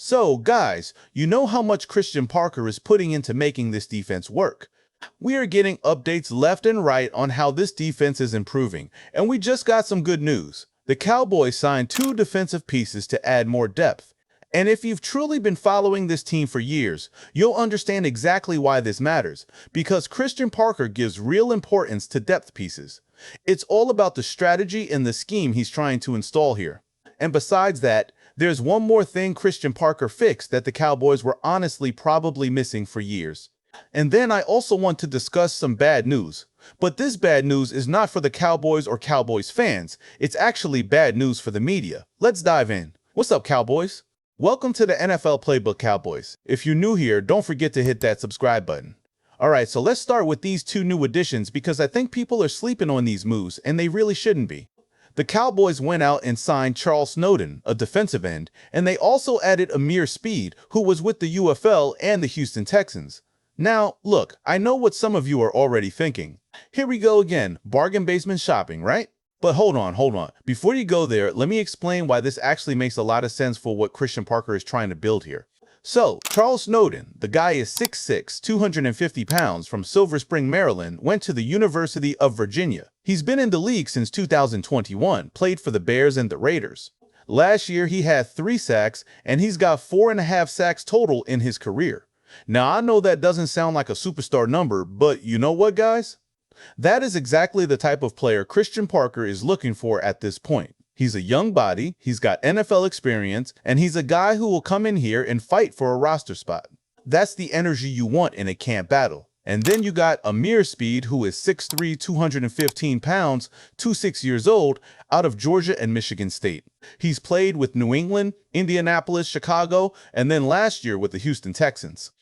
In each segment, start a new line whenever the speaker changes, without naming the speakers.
So, guys, you know how much Christian Parker is putting into making this defense work. We are getting updates left and right on how this defense is improving, and we just got some good news. The Cowboys signed 2 defensive pieces to add more depth. And if you've truly been following this team for years, you'll understand exactly why this matters, because Christian Parker gives real importance to depth pieces. It's all about the strategy and the scheme he's trying to install here. And besides that, there's one more thing Christian Parker fixed that the Cowboys were honestly probably missing for years. And then I also want to discuss some bad news. But this bad news is not for the Cowboys or Cowboys fans. It's actually bad news for the media. Let's dive in. What's up, Cowboys? Welcome to the NFL Playbook, Cowboys. If you're new here, don't forget to hit that subscribe button. Alright, so let's start with these 2 new additions because I think people are sleeping on these moves, and they really shouldn't be. The Cowboys went out and signed Charles Snowden, a defensive end, and they also added Amar, who was with the UFL and the Houston Texans. Now, look, I know what some of you are already thinking. Here we go again, bargain basement shopping, right? But hold on. Before you go there, let me explain why this actually makes a lot of sense for what Christian Parker is trying to build here. So, Charles Snowden, the guy is 6'6", 250 pounds, from Silver Spring, Maryland, went to the University of Virginia. He's been in the league since 2021, played for the Bears and the Raiders. Last year, he had 3 sacks, and he's got 4.5 sacks total in his career. Now, I know that doesn't sound like a superstar number, but you know what, guys? That is exactly the type of player Christian Parker is looking for at this point. He's a young body, he's got NFL experience, and he's a guy who will come in here and fight for a roster spot. That's the energy you want in a camp battle. And then you got Amar, who is 6'3", 215 pounds, 26 years old, out of Georgia and Michigan State. He's played with New England, Indianapolis, Chicago, and then last year with the Houston Texans.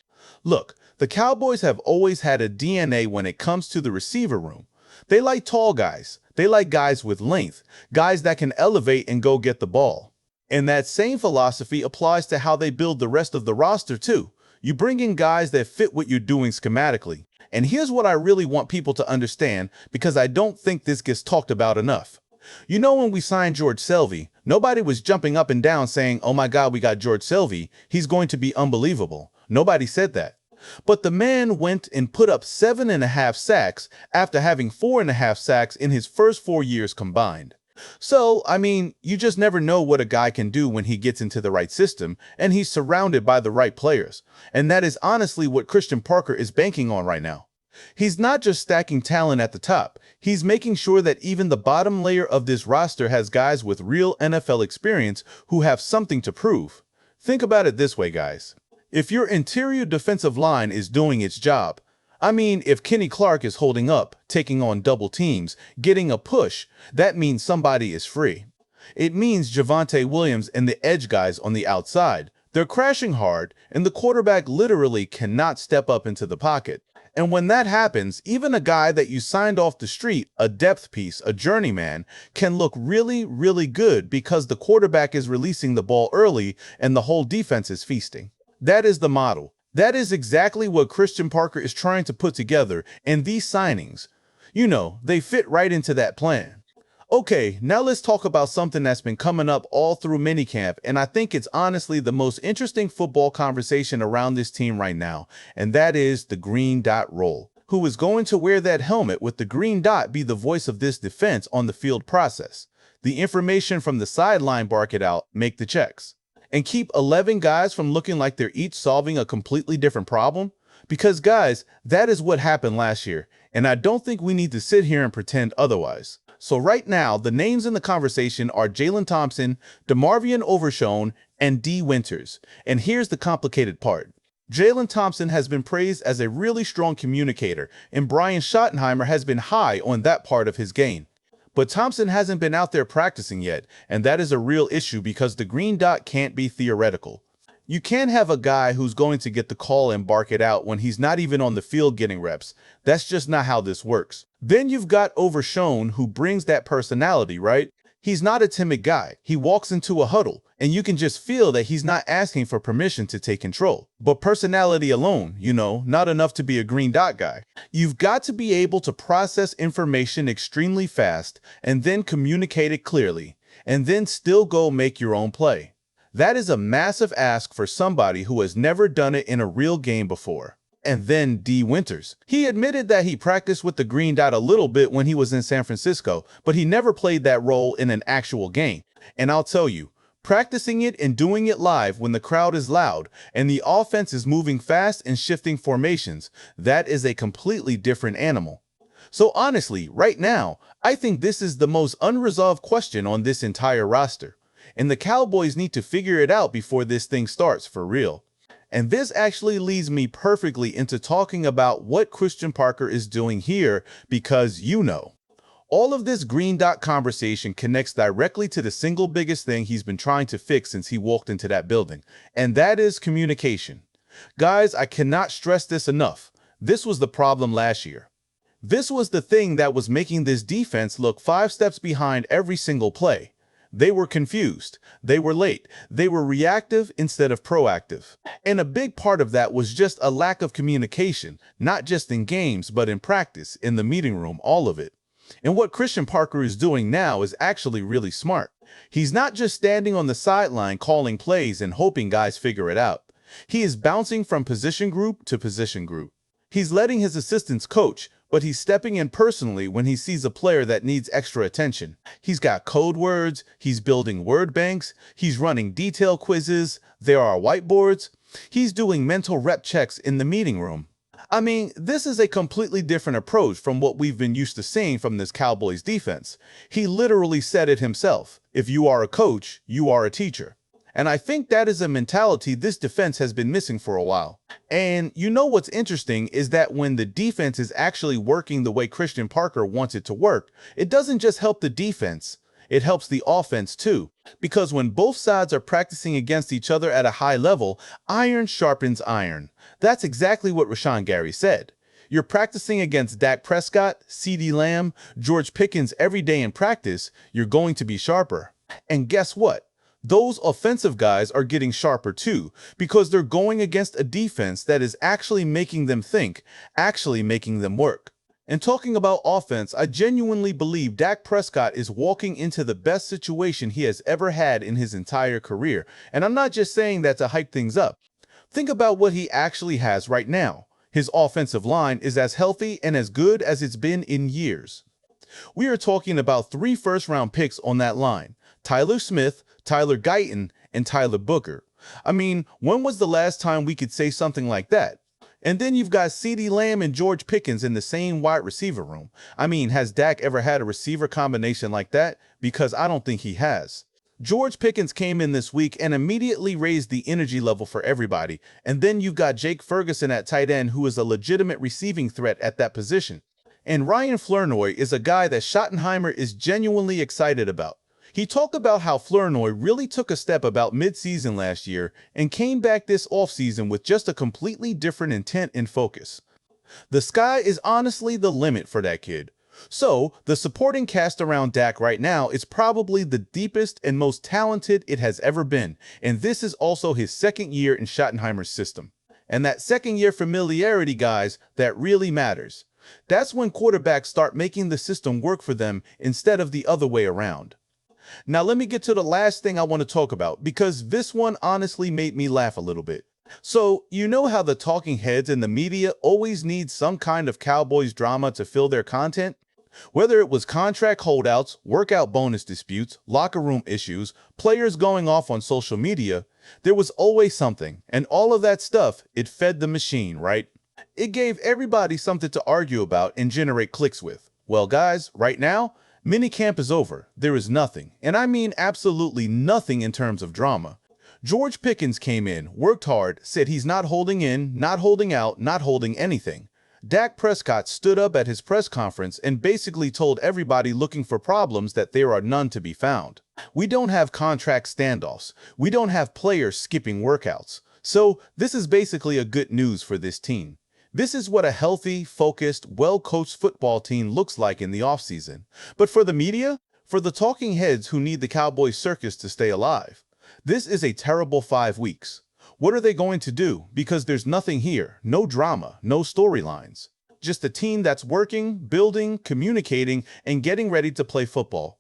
Look, the Cowboys have always had a DNA when it comes to the receiver room. They like tall guys. They like guys with length, guys that can elevate and go get the ball. And that same philosophy applies to how they build the rest of the roster too. You bring in guys that fit what you're doing schematically. And here's what I really want people to understand, because I don't think this gets talked about enough. You know, when we signed George Selvey, nobody was jumping up and down saying, "Oh my God, we got George Selvey. He's going to be unbelievable." Nobody said that. But the man went and put up 7.5 sacks after having 4.5 sacks in his first 4 years combined. So, I mean, you just never know what a guy can do when he gets into the right system and he's surrounded by the right players. And that is honestly what Christian Parker is banking on right now. He's not just stacking talent at the top. He's making sure that even the bottom layer of this roster has guys with real NFL experience who have something to prove. Think about it this way, guys. If your interior defensive line is doing its job, I mean, if Kenny Clark is holding up, taking on double teams, getting a push, that means somebody is free. It means Javonte Williams and the edge guys on the outside, they're crashing hard, and the quarterback literally cannot step up into the pocket. And when that happens, even a guy that you signed off the street, a depth piece, a journeyman, can look really, really good because the quarterback is releasing the ball early and the whole defense is feasting. That is the model. That is exactly what Christian Parker is trying to put together, and these signings, you know, they fit right into that plan. Okay, now let's talk about something that's been coming up all through minicamp, and I think it's honestly the most interesting football conversation around this team right now, and that is the green dot role. Who is going to wear that helmet with the green dot be the voice of this defense on the field process? The information from the sideline bark it out, make the checks. And keep 11 guys from looking like they're each solving a completely different problem? Because, guys, that is what happened last year, and I don't think we need to sit here and pretend otherwise. So right now, the names in the conversation are Jalen Thompson, DeMarvion Overshown, and Dee Winters. And here's the complicated part. Jalen Thompson has been praised as a really strong communicator, and Brian Schottenheimer has been high on that part of his game. But Thompson hasn't been out there practicing yet, and that is a real issue because the green dot can't be theoretical. You can't have a guy who's going to get the call and bark it out when he's not even on the field getting reps. That's just not how this works. Then you've got Overshown, who brings that personality, right? He's not a timid guy. He walks into a huddle, and you can just feel that he's not asking for permission to take control. But personality alone, you know, not enough to be a green dot guy. You've got to be able to process information extremely fast and then communicate it clearly, and then still go make your own play. That is a massive ask for somebody who has never done it in a real game before. And then Dee Winters. He admitted that he practiced with the green dot a little bit when he was in San Francisco, but he never played that role in an actual game. And I'll tell you, practicing it and doing it live when the crowd is loud and the offense is moving fast and shifting formations, that is a completely different animal. So honestly, right now, I think this is the most unresolved question on this entire roster. And the Cowboys need to figure it out before this thing starts for real. And this actually leads me perfectly into talking about what Christian Parker is doing here because all of this green dot conversation connects directly to the single biggest thing he's been trying to fix since he walked into that building, and that is communication. Guys, I cannot stress this enough. This was the problem last year. This was the thing that was making this defense look 5 steps behind every single play. They were confused, they were late, they were reactive instead of proactive. And a big part of that was just a lack of communication, not just in games, but in practice, in the meeting room, all of it. And what Christian Parker is doing now is actually really smart. He's not just standing on the sideline calling plays and hoping guys figure it out. He is bouncing from position group to position group. He's letting his assistants coach, but he's stepping in personally when he sees a player that needs extra attention. He's got code words, he's building word banks, he's running detail quizzes, there are whiteboards, he's doing mental rep checks in the meeting room. I mean, this is a completely different approach from what we've been used to seeing from this Cowboys defense. He literally said it himself. If you are a coach, you are a teacher. And I think that is a mentality this defense has been missing for a while. And you know what's interesting is that when the defense is actually working the way Christian Parker wants it to work, it doesn't just help the defense, it helps the offense too. Because when both sides are practicing against each other at a high level, iron sharpens iron. That's exactly what Rashawn Gary said. You're practicing against Dak Prescott, CeeDee Lamb, George Pickens every day in practice, you're going to be sharper. And guess what? Those offensive guys are getting sharper too, because they're going against a defense that is actually making them think, actually making them work. And talking about offense, I genuinely believe Dak Prescott is walking into the best situation he has ever had in his entire career. And I'm not just saying that to hype things up. Think about what he actually has right now. His offensive line is as healthy and as good as it's been in years. We are talking about 3 first-round picks on that line: Tyler Smith, Tyler Guyton, and Tyler Booker. I mean, when was the last time we could say something like that? And then you've got CeeDee Lamb and George Pickens in the same wide receiver room. I mean, has Dak ever had a receiver combination like that? Because I don't think he has. George Pickens came in this week and immediately raised the energy level for everybody. And then you've got Jake Ferguson at tight end, who is a legitimate receiving threat at that position. And Ryan Flournoy is a guy that Schottenheimer is genuinely excited about. He talked about how Flournoy really took a step about mid-season last year and came back this offseason with just a completely different intent and focus. The sky is honestly the limit for that kid. So, the supporting cast around Dak right now is probably the deepest and most talented it has ever been, and this is also his second year in Schottenheimer's system. And that second-year familiarity, guys, that really matters. That's when quarterbacks start making the system work for them instead of the other way around. Now let me get to the last thing I want to talk about, because this one honestly made me laugh a little bit. So, you know how the talking heads in the media always need some kind of Cowboys drama to fill their content? Whether it was contract holdouts, workout bonus disputes, locker room issues, players going off on social media, there was always something, and all of that stuff, it fed the machine, right? It gave everybody something to argue about and generate clicks with. Well, guys, right now, minicamp is over. There is nothing, and I mean absolutely nothing in terms of drama. George Pickens came in, worked hard, said he's not holding in, not holding out, not holding anything. Dak Prescott stood up at his press conference and basically told everybody looking for problems that there are none to be found. We don't have contract standoffs. We don't have players skipping workouts. So this is basically a good news for this team. This is what a healthy, focused, well-coached football team looks like in the offseason. But for the media, for the talking heads who need the Cowboys circus to stay alive, this is a terrible 5 weeks. What are they going to do? Because there's nothing here, no drama, no storylines. Just a team that's working, building, communicating, and getting ready to play football.